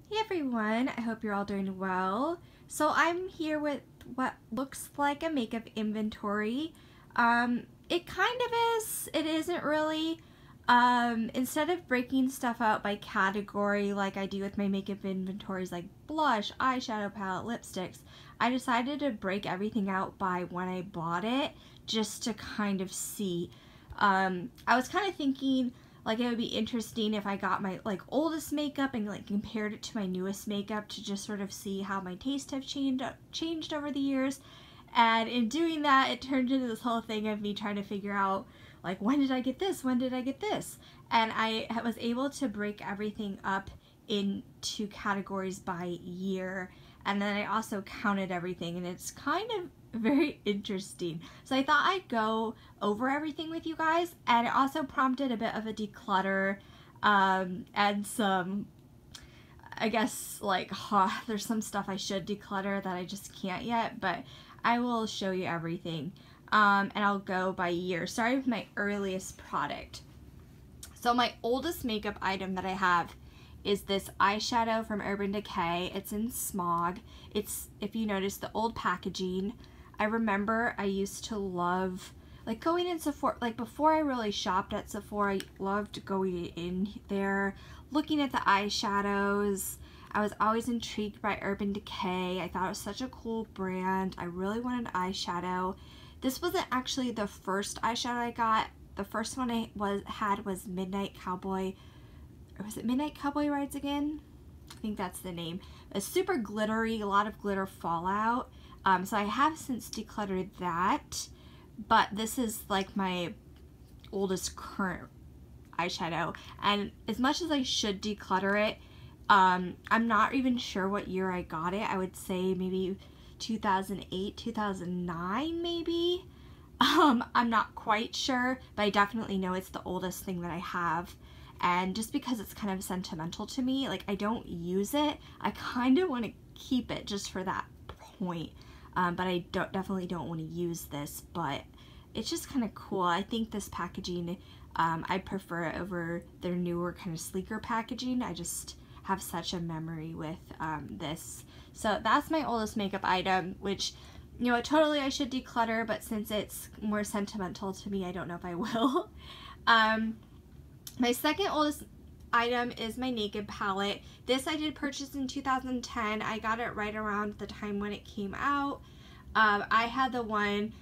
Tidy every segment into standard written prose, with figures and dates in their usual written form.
Hey everyone, I hope you're all doing well. So I'm here with what looks like a makeup inventory. It kind of is, it isn't really. Instead of breaking stuff out by category like I do with my makeup inventories like blush, eyeshadow palette, lipsticks, I decided to break everything out by when I bought it just to kind of see. I was kind of thinking like it would be interesting if I got my oldest makeup and compared it to my newest makeup to just sort of see how my tastes have changed over the years. And in doing that, it turned into this whole thing of me trying to figure out like, when did I get this? When did I get this? And I was able to break everything up into categories by year. And then I also counted everything, and it's kind of very interesting. So I thought I'd go over everything with you guys, and it also prompted a bit of a declutter and some, I guess, there's some stuff I should declutter that I just can't yet, but I will show you everything. And I'll go by year, starting with my earliest product. So my oldest makeup item that I have is this eyeshadow from Urban Decay. It's in Smog. It's, if you notice the old packaging, I remember I used to love going in Sephora, before I really shopped at Sephora, I loved going in there, looking at the eyeshadows. I was always intrigued by Urban Decay. I thought it was such a cool brand. I really wanted eyeshadow. This wasn't actually the first eyeshadow I got. The first one I had was Midnight Cowboy. Or was it Midnight Cowboy Rides Again? I think that's the name. It's super glittery, a lot of glitter fallout. So I have since decluttered that, but this is like my oldest current eyeshadow. And as much as I should declutter it, I'm not even sure what year I got it. I would say maybe 2008, 2009 maybe. I'm not quite sure, but I definitely know it's the oldest thing that I have. And just because it's kind of sentimental to me, I don't use it, I kind of want to keep it just for that point. But I definitely don't want to use this, but it's just kind of cool. I think this packaging, I prefer it over their newer kind of sleeker packaging. I just have such a memory with this. So that's my oldest makeup item, which, you know, totally I should declutter, but since it's more sentimental to me, I don't know if I will. My second oldest item is my Naked palette. This I did purchase in 2010. I got it right around the time when it came out. I had the one,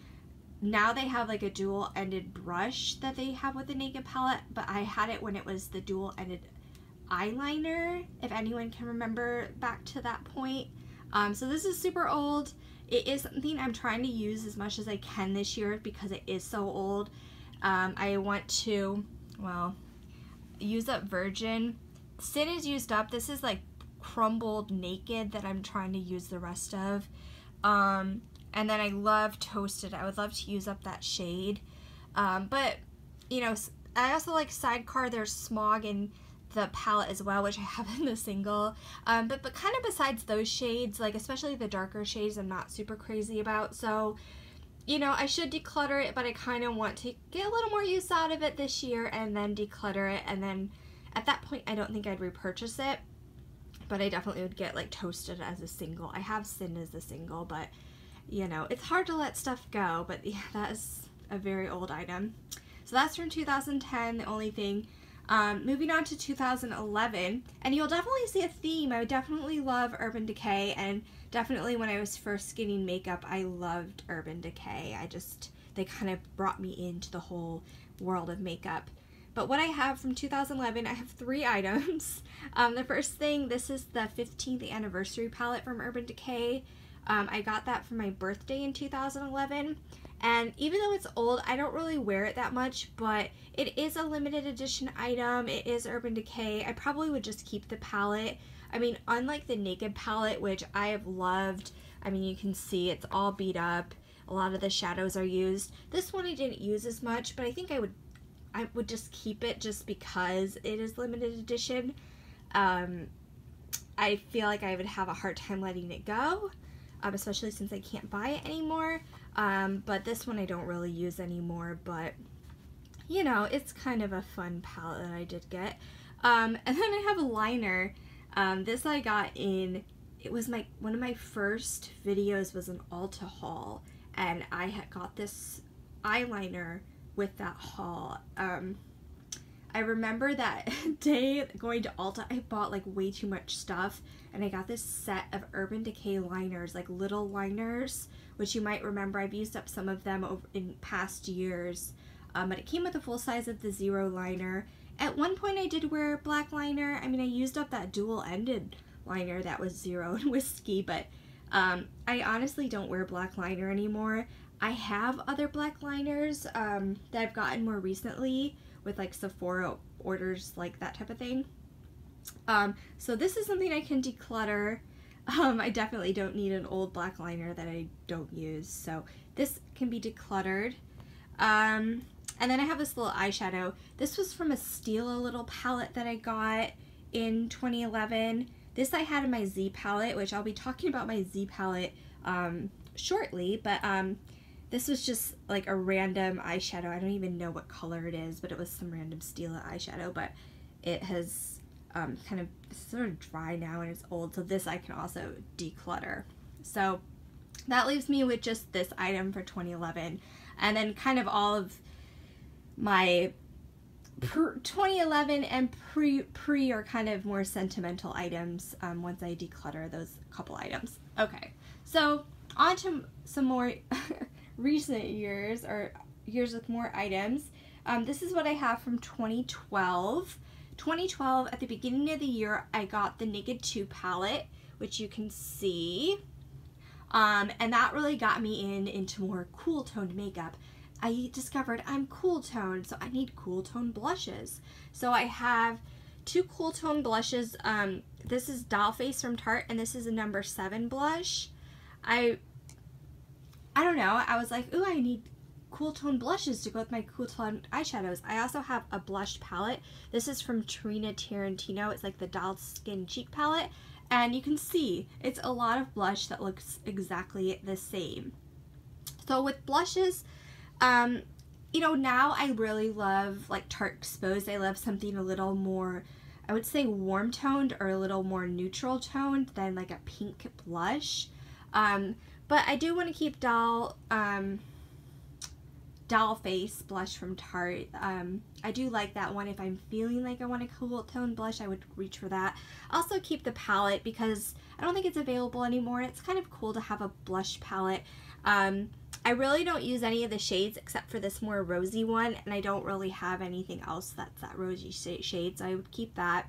now they have like a dual-ended brush that they have with the Naked palette, but I had it when it was the dual-ended eyeliner, if anyone can remember back to that point. So this is super old. It is something I'm trying to use as much as I can this year because it is so old. I want to, well, use up Virgin. Sin is used up. This is like crumbled Naked that I'm trying to use the rest of. And then I love Toasted. I would love to use up that shade. But, you know, I also like Sidecar. There's Smog in the palette as well, which I have in the single. But kind of besides those shades, especially the darker shades, I'm not super crazy about. So, you know, I should declutter it, but I kind of want to get a little more use out of it this year and then declutter it. And then at that point, I don't think I'd repurchase it, but I definitely would get Toasted as a single. I have Sin as a single, but you know, it's hard to let stuff go, but yeah, that is a very old item. So that's from 2010, the only thing. Moving on to 2011, and you'll definitely see a theme. I definitely love Urban Decay, and definitely when I was first getting makeup, I loved Urban Decay. They kind of brought me into the whole world of makeup. But what I have from 2011, I have 3 items. The first thing, this is the 15th anniversary palette from Urban Decay. I got that for my birthday in 2011, and even though it's old, I don't really wear it that much, but it is a limited edition item. It is Urban Decay. I probably would just keep the palette. I mean, unlike the Naked palette, which I have loved, I mean, you can see it's all beat up. A lot of the shadows are used. This one I didn't use as much, but I think I would just keep it just because it is limited edition. I feel like I would have a hard time letting it go. Especially since I can't buy it anymore. But this one I don't really use anymore, but you know, it's kind of a fun palette that I did get. And then I have a liner. This I got in, it was one of my first videos was an Ulta haul, and I had got this eyeliner with that haul. I remember that day going to Ulta, I bought like way too much stuff, and I got this set of Urban Decay liners, like little liners, which you might remember I've used up some of them over in past years, but it came with a full size of the zero liner. At one point I did wear black liner. I mean, I used up that dual-ended liner that was zero and whiskey, but I honestly don't wear black liner anymore. I have other black liners that I've gotten more recently with like Sephora orders, like that type of thing. So this is something I can declutter. I definitely don't need an old black liner that I don't use, so this can be decluttered. And then I have this little eyeshadow. This was from a Steal a Little palette that I got in 2011. This I had in my Z palette, which I'll be talking about my Z palette shortly, but this was just like a random eyeshadow. I don't even know what color it is, but it was some random Stila eyeshadow, but it has kind of sort of dry now and it's old, so this I can also declutter. So that leaves me with just this item for 2011, and then kind of all of my 2011 and pre are kind of more sentimental items once I declutter those couple items. Okay, so on to some more recent years, or years with more items. This is what I have from 2012. 2012, at the beginning of the year, I got the Naked 2 palette, which you can see. And that really got me into more cool toned makeup. I discovered I'm cool toned, so I need cool toned blushes. So I have two cool toned blushes. This is Dollface from Tarte, and this is a number 7 blush. I don't know, I was like, ooh, I need cool tone blushes to go with my cool tone eyeshadows. I also have a blush palette. This is from Tarina Tarantino. It's like the Doll Skin Cheek palette, and you can see it's a lot of blush that looks exactly the same. So with blushes, you know, now I really love like Tarte Exposed. I love something a little more, I would say warm toned or a little more neutral toned than like a pink blush. But I do want to keep Doll Face blush from Tarte. I do like that one. If I'm feeling like I want a cool tone blush, I would reach for that. Also keep the palette because I don't think it's available anymore. It's kind of cool to have a blush palette. I really don't use any of the shades except for this more rosy one, and I don't really have anything else that's that rosy shade, so I would keep that.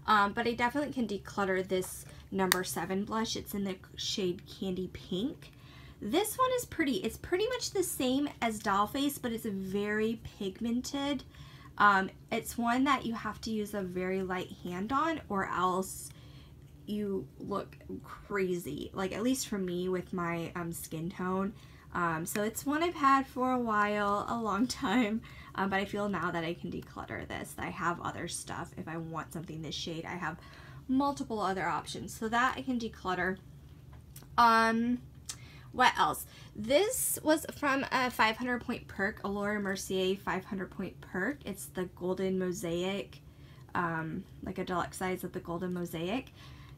But I definitely can declutter this number 7 blush. It's in the shade Candy Pink. This one is pretty. It's pretty much the same as Dollface, but it's very pigmented. It's one that you have to use a very light hand on, or else you look crazy, like at least for me with my skin tone. So it's one I've had for a while, a long time, but I feel now that I can declutter this. I have other stuff. If I want something this shade, I have multiple other options, so that I can declutter. What else? This was from a 500 point perk, a Laura Mercier 500 point perk. It's the Golden Mosaic, like a deluxe size of the Golden Mosaic.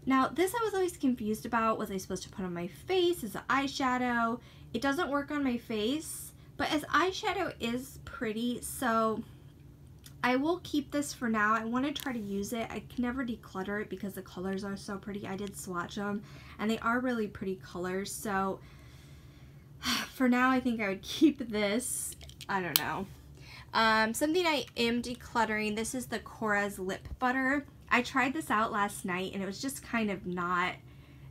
Now this I was always confused about. Was I supposed to put on my face as an eyeshadow? It doesn't work on my face, but as eyeshadow is pretty, so I will keep this for now. I want to try to use it. I can never declutter it because the colors are so pretty. I did swatch them and they are really pretty colors, so for now I think I would keep this. I don't know. Something I am decluttering, this is the Korres Lip Butter. I tried this out last night and it was just kind of not,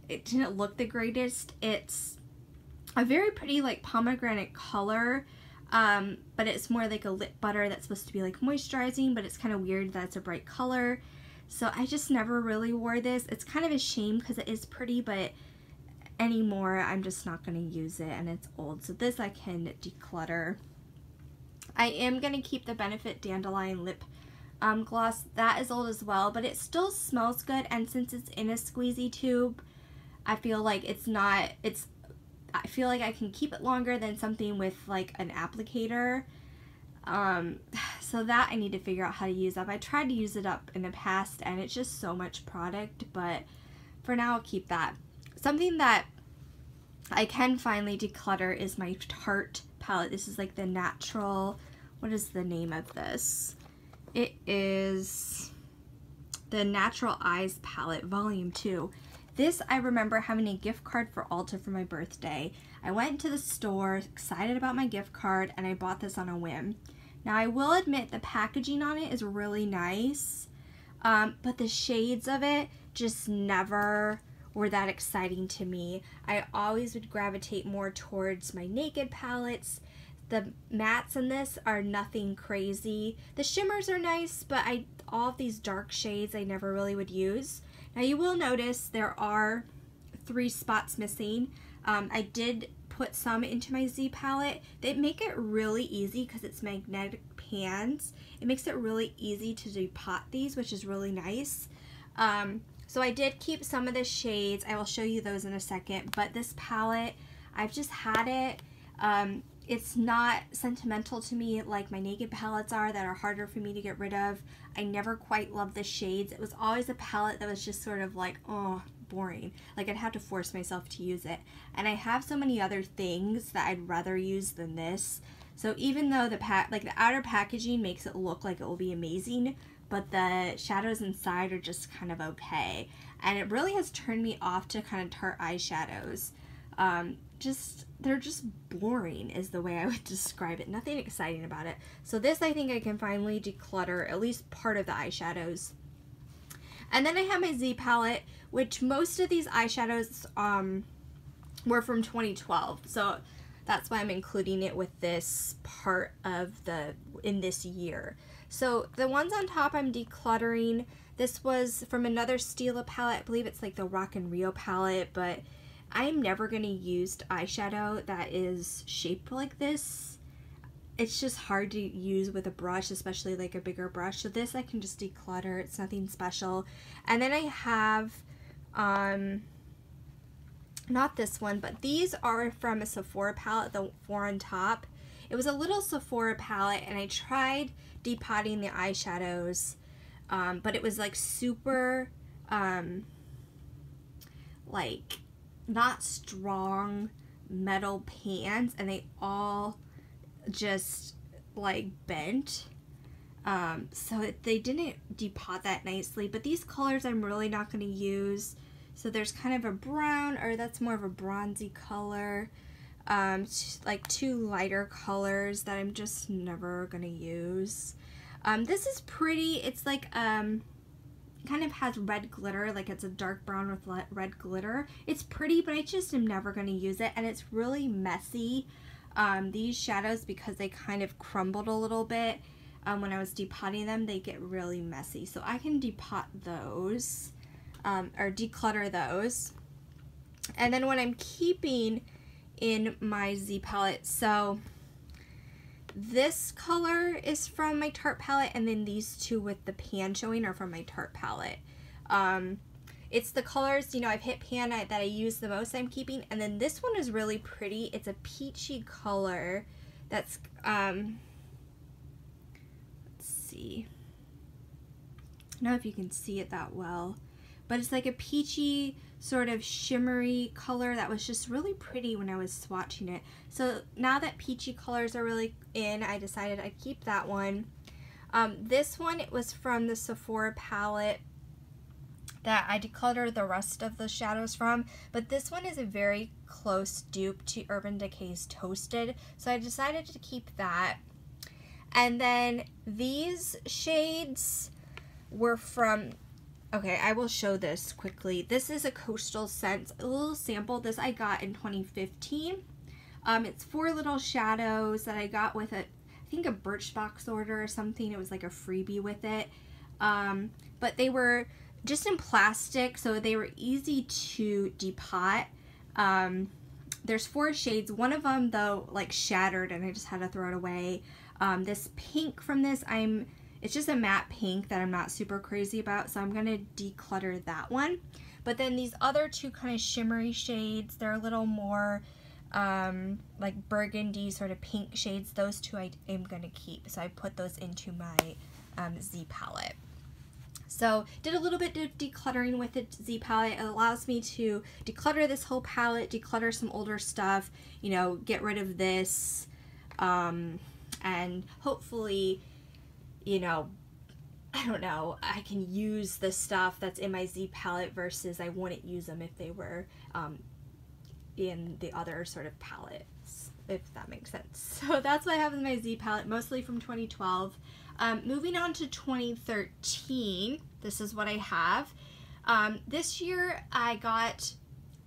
it didn't look the greatest. It's a very pretty like pomegranate color, but it's more like a lip butter that's supposed to be like moisturizing, but it's kind of weird that it's a bright color. So I just never really wore this. It's kind of a shame because it is pretty, but anymore I'm just not going to use it and it's old. So this I can declutter. I am going to keep the Benefit Dandelion Lip Gloss. That is old as well, but it still smells good, and since it's in a squeezy tube, I feel like I feel like I can keep it longer than something with like an applicator. So So that I need to figure out how to use up. I tried to use it up in the past and it's just so much product, but for now I'll keep that. Something that I can finally declutter is my Tarte palette. This is like the natural, what is the name of this? It is the Natural Eyes palette, volume 2. This, I remember having a gift card for Ulta for my birthday. I went to the store, excited about my gift card, and I bought this on a whim. Now, I will admit the packaging on it is really nice, but the shades of it just never were that exciting to me. I always would gravitate more towards my Naked palettes. The mattes in this are nothing crazy. The shimmers are nice, but all of these dark shades I never really would use. Now you will notice there are 3 spots missing. I did put some into my Z palette. They make it really easy because it's magnetic pans. It makes it really easy to depot these, which is really nice. So I did keep some of the shades. I will show you those in a second, but this palette, I've just had it. It's not sentimental to me like my Naked palettes are that are harder for me to get rid of. I never quite loved the shades. It was always a palette that was just sort of like, oh, boring. Like I'd have to force myself to use it. And I have so many other things that I'd rather use than this. So even though the outer packaging makes it look like it will be amazing, but the shadows inside are just kind of okay. And it really has turned me off to kind of Tarte eyeshadows. They're just boring is the way I would describe it. Nothing exciting about it. So this I think I can finally declutter at least part of the eyeshadows. And then I have my Z palette, which most of these eyeshadows were from 2012. So that's why I'm including it with this part of in this year. So the ones on top I'm decluttering. This was from another Stila palette. I believe it's like the Rock and Rio palette, but I am never going to use eyeshadow that is shaped like this. It's just hard to use with a brush, especially like a bigger brush. So this I can just declutter. It's nothing special. And then I have, not this one, but these are from a Sephora palette, the 4 on top. It was a little Sephora palette and I tried depotting the eyeshadows, but it was like super, like, not strong metal pans, and they all just like bent, so they didn't depot that nicely. But these colors I'm really not going to use. So there's kind of a brown, or that's more of a bronzy color, like 2 lighter colors that I'm just never going to use. This is pretty. It's like kind of has red glitter, like it's a dark brown with red glitter. It's pretty, but I just am never going to use it, and it's really messy. These shadows, because they kind of crumbled a little bit when I was depotting them, they get really messy. So I can depot those, or declutter those. And then what I'm keeping in my Z palette, so this color is from my Tarte palette, and then these 2 with the pan showing are from my Tarte palette. It's the colors, you know, I've hit pan that I use the most I'm keeping. And then this one is really pretty. It's a peachy color that's, let's see. I don't know if you can see it that well, but it's like a peachy sort of shimmery color that was just really pretty when I was swatching it. So now that peachy colors are really in, I decided I'd keep that one. This one, it was from the Sephora palette that I decluttered the rest of the shadows from, but this one is a very close dupe to Urban Decay's Toasted, so I decided to keep that. And then these shades were from, okay, I will show this quickly. This is a Coastal Scents, a little sample. This I got in 2015. It's 4 little shadows that I got with I think a Birchbox order or something. It was like a freebie with it. But they were just in plastic, so they were easy to depot. There's 4 shades. One of them, though, like shattered, and I just had to throw it away. This pink from this, it's just a matte pink that I'm not super crazy about, so I'm going to declutter that one. But then these other 2 kind of shimmery shades, they're a little more like burgundy sort of pink shades. Those two I am going to keep. So I put those into my Z palette. So did a little bit of decluttering with the Z palette. It allows me to declutter this whole palette, declutter some older stuff, you know, get rid of this, and hopefully, you know, I don't know, I can use the stuff that's in my Z palette versus I wouldn't use them if they were in the other sort of palettes, if that makes sense. So that's what I have in my Z palette, mostly from 2012. Moving on to 2013, this is what I have. This year I got,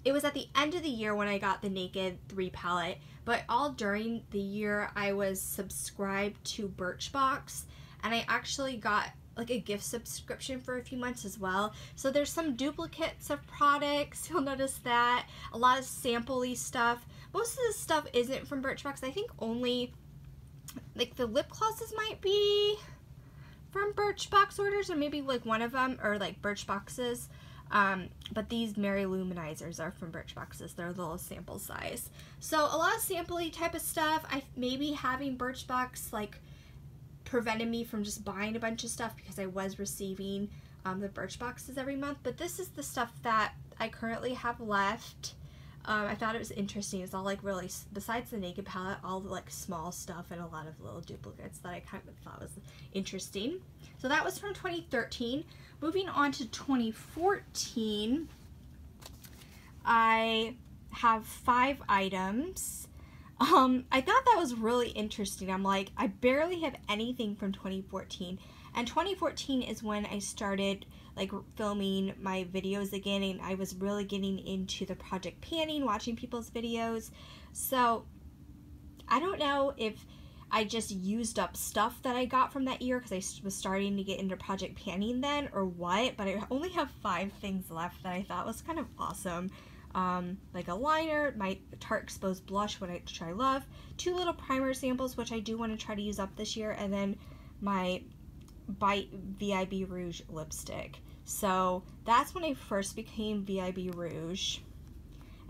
it was at the end of the year when I got the Naked 3 palette, but all during the year I was subscribed to Birchbox, and I actually got like a gift subscription for a few months as well. So there's some duplicates of products, you'll notice that. A lot of sample-y stuff. Most of this stuff isn't from Birchbox. I think only like the lip glosses might be from Birchbox orders, or maybe like one of them, or like Birchboxes. But these Mary Luminizers are from Birchboxes. They're a little sample size. So a lot of sample-y type of stuff. Maybe having Birchbox like prevented me from just buying a bunch of stuff because I was receiving the Birchboxes every month. But this is the stuff that I currently have left. I thought it was interesting. It's all like really, besides the Naked palette, all the like small stuff and a lot of little duplicates that I kind of thought was interesting. So that was from 2013. Moving on to 2014, I have 5 items. I thought that was really interesting. I'm like, I barely have anything from 2014. And 2014 is when I started like filming my videos again, and I was really getting into the project panning, watching people's videos. So I don't know if I just used up stuff that I got from that year because I was starting to get into project panning then, or what, but I only have 5 things left that I thought was kind of awesome. Like a liner, my Tarte Exposed Blush, which I love, 2 little primer samples, which I do want to try to use up this year, and then my Bite VIB Rouge lipstick. So that's when I first became VIB Rouge.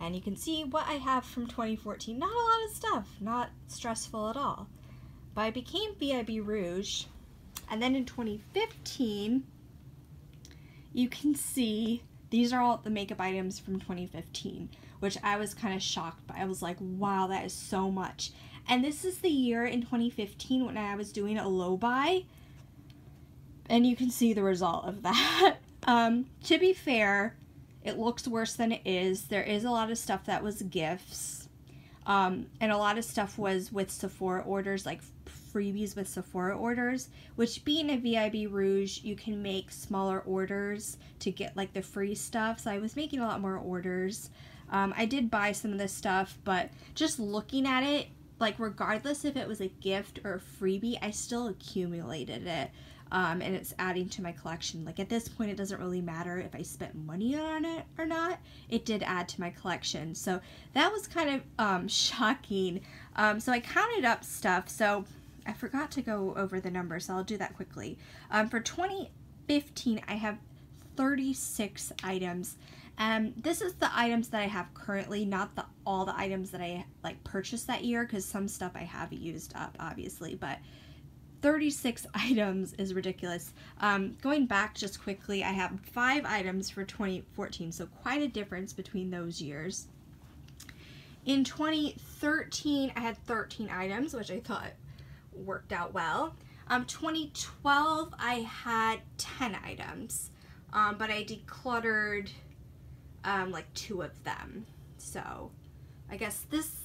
And you can see what I have from 2014. Not a lot of stuff, not stressful at all. But I became VIB Rouge, and then in 2015, you can see these are all the makeup items from 2015, which I was kind of shocked by. I was like, wow, that is so much. And this is the year in 2015 when I was doing a low buy, and you can see the result of that. To be fair, it looks worse than it is. There is a lot of stuff that was gifts, and a lot of stuff was with Sephora orders, like freebies with Sephora orders, which being a VIB Rouge, you can make smaller orders to get like the free stuff. So I was making a lot more orders. I did buy some of this stuff, but just looking at it, like regardless if it was a gift or a freebie, I still accumulated it. And it's adding to my collection. Like at this point, it doesn't really matter if I spent money on it or not. It did add to my collection. So that was kind of shocking. So I counted up stuff. So I forgot to go over the numbers, so I'll do that quickly. For 2015, I have 36 items. This is the items that I have currently, not all the items that I like purchased that year, because some stuff I have used up, obviously, but 36 items is ridiculous. Going back just quickly, I have 5 items for 2014, so quite a difference between those years. In 2013, I had 13 items, which I thought worked out well. 2012, I had 10 items, but I decluttered like 2 of them. So I guess this,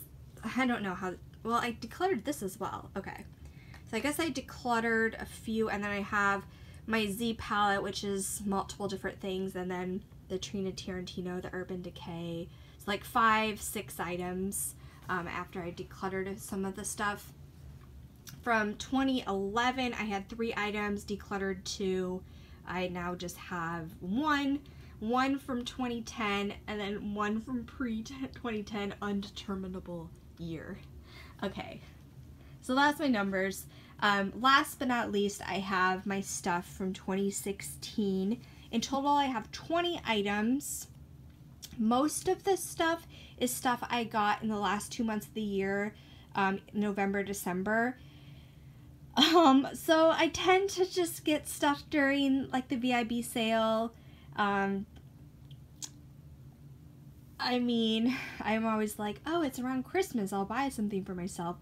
I don't know how, well, I decluttered this as well. Okay. So I guess I decluttered a few, and then I have my Z palette, which is multiple different things, and then the Trina Tarantino, the Urban Decay. It's like 5-6 items after I decluttered some of the stuff. From 2011, I had 3 items, decluttered 2. I now just have one from 2010, and then one from pre-2010, undeterminable year. Okay. So that's my numbers. Last but not least, I have my stuff from 2016. In total, I have 20 items. Most of this stuff is stuff I got in the last 2 months of the year, November, December. So I tend to just get stuff during like the VIB sale. I mean, I'm always like, oh, it's around Christmas, I'll buy something for myself.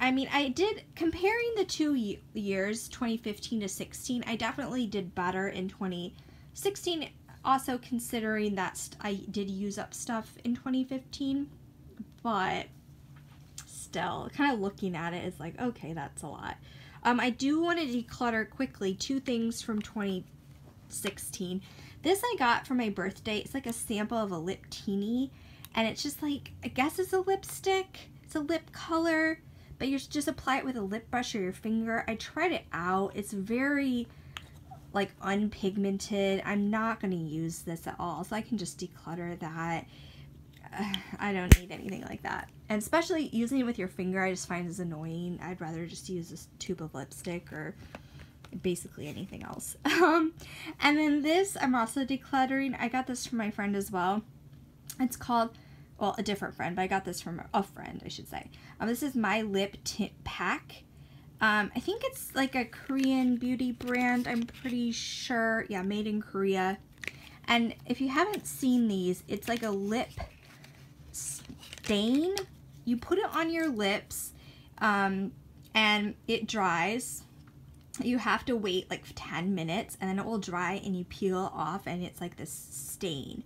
I mean, I did, comparing the 2 years, 2015 to 16, I definitely did better in 2016, also considering that I did use up stuff in 2015, but still, kind of looking at it is like, okay, that's a lot. I do want to declutter quickly 2 things from 2016. This I got for my birthday. It's like a sample of a lip teeny, and it's just like, I guess it's a lipstick. It's a lip color, but you just apply it with a lip brush or your finger. I tried it out. It's very like unpigmented. I'm not going to use this at all, so I can just declutter that. I don't need anything like that. And especially using it with your finger, I just find is annoying. I'd rather just use this tube of lipstick or basically anything else. And then this I'm also decluttering. I got this from my friend as well. It's called, well, a different friend, but I got this from a friend, I should say. This is My Lip Tint Pack. I think it's like a Korean beauty brand, I'm pretty sure. Yeah, made in Korea. And if you haven't seen these, it's like a lip stain. You put it on your lips, and it dries. You have to wait like 10 minutes, and then it will dry, and you peel off, and it's like this stain.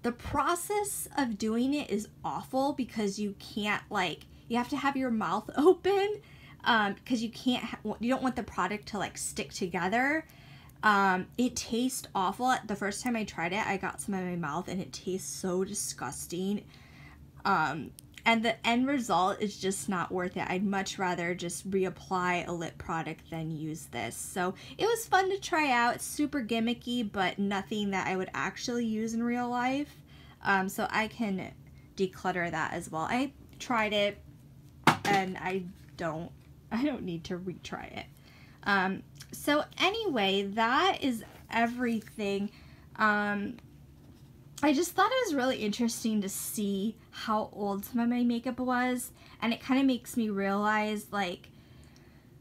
The process of doing it is awful because you can't, like, you have to have your mouth open, because you don't want the product to like stick together. It tastes awful. The first time I tried it, I got some in my mouth, and it tastes so disgusting. And the end result is just not worth it. I'd much rather just reapply a lip product than use this. So it was fun to try out. It's super gimmicky, but nothing that I would actually use in real life. So I can declutter that as well. I tried it, and I don't need to retry it. So anyway, that is everything. I just thought it was really interesting to see how old some of my makeup was, and it kind of makes me realize, like,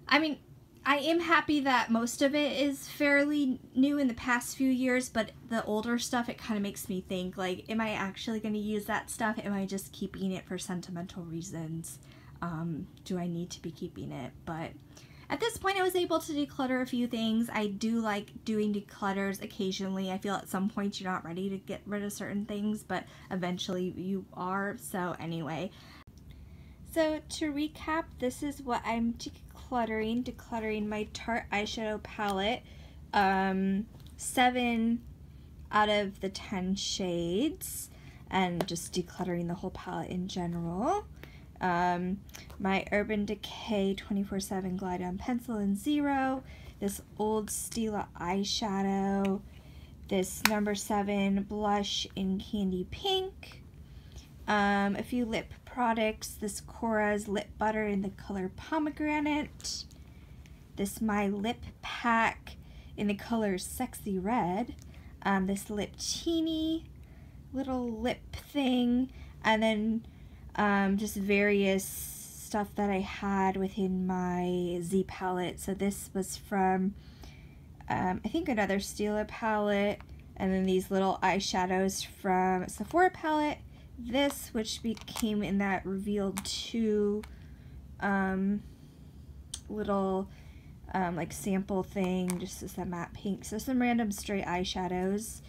I mean, I am happy that most of it is fairly new in the past few years, but the older stuff, it kind of makes me think, like, am I actually going to use that stuff? Am I just keeping it for sentimental reasons? Do I need to be keeping it? But at this point, I was able to declutter a few things. I do like doing declutters occasionally. I feel at some point you're not ready to get rid of certain things, but eventually you are. So anyway. So to recap, this is what I'm decluttering. Decluttering my Tarte eyeshadow palette. 7 out of the 10 shades. And just decluttering the whole palette in general. My Urban Decay 24/7 Glide On Pencil in 0, this old Stila eyeshadow, this number 7 blush in Candy Pink, a few lip products, this Korres Lip Butter in the color Pomegranate, this My Lip Pack in the color Sexy Red, this Lip Teeny little lip thing, and then just various stuff that I had within my Z palette. So this was from, I think another Stila palette, and then these little eyeshadows from Sephora palette. This, which became in that revealed 2 little like sample thing, just as a matte pink. So some random stray eyeshadows.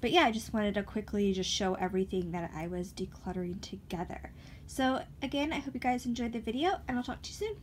But yeah, I just wanted to quickly just show everything that I was decluttering together. So again, I hope you guys enjoyed the video, and I'll talk to you soon.